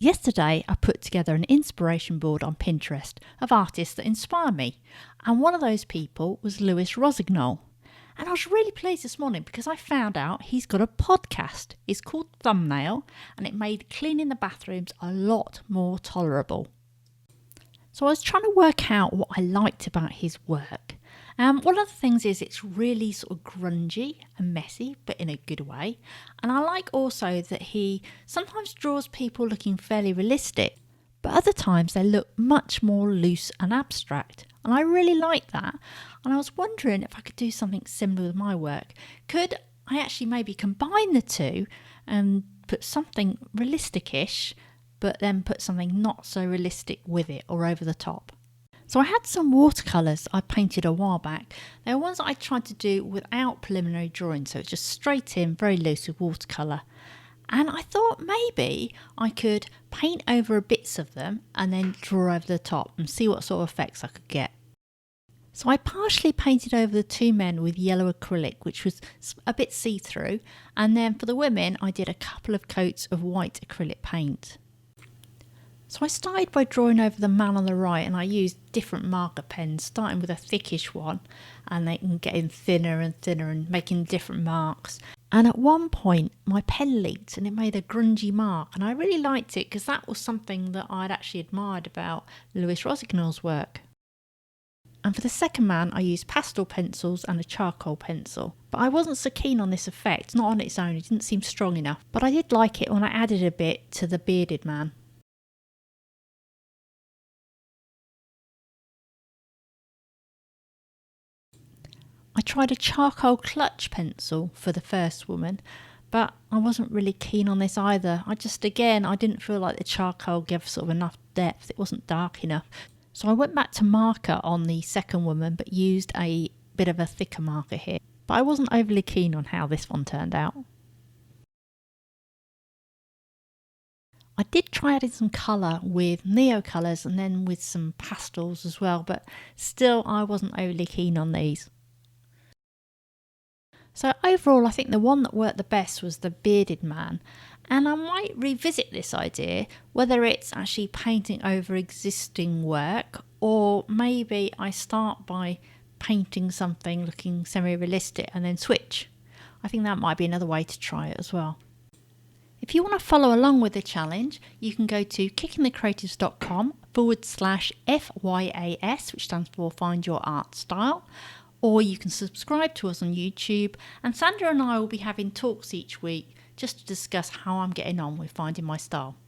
Yesterday, I put together an inspiration board on Pinterest of artists that inspire me, and one of those people was Louis Rossignol. And I was really pleased this morning because I found out he's got a podcast. It's called Thumbnail, and it made cleaning the bathrooms a lot more tolerable. So I was trying to work out what I liked about his work. One of the things is it's really sort of grungy and messy, but in a good way. And I like also that he sometimes draws people looking fairly realistic, but other times they look much more loose and abstract. And I really like that. And I was wondering if I could do something similar with my work. Could I actually maybe combine the two and put something realistic-ish, but then put something not so realistic with it or over the top? So I had some watercolours I painted a while back. They were ones that I tried to do without preliminary drawing, so it's just straight in, very loose with watercolour. And I thought maybe I could paint over bits of them and then draw over the top and see what sort of effects I could get. So I partially painted over the two men with yellow acrylic, which was a bit see-through, and then for the women I did a couple of coats of white acrylic paint. So I started by drawing over the man on the right, and I used different marker pens, starting with a thickish one and then getting thinner and thinner and making different marks. And at one point my pen leaked and it made a grungy mark, and I really liked it because that was something that I'd actually admired about Louis Rossignol's work. And for the second man I used pastel pencils and a charcoal pencil, but I wasn't so keen on this effect, not on its own, it didn't seem strong enough, but I did like it when I added a bit to the bearded man. I tried a charcoal clutch pencil for the first woman, but I wasn't really keen on this either. I didn't feel like the charcoal gave sort of enough depth, it wasn't dark enough. So I went back to marker on the second woman, but used a bit of a thicker marker here. But I wasn't overly keen on how this one turned out. I did try adding some colour with Neocolors and then with some pastels as well, but still I wasn't overly keen on these. So overall I think the one that worked the best was the bearded man, and I might revisit this idea, whether it's actually painting over existing work or maybe I start by painting something looking semi-realistic and then switch. I think that might be another way to try it as well. If you want to follow along with the challenge, you can go to kickingthecreatives.com/FYAS, which stands for Find Your Art Style, or you can subscribe to us on YouTube, and Sandra and I will be having talks each week just to discuss how I'm getting on with finding my style.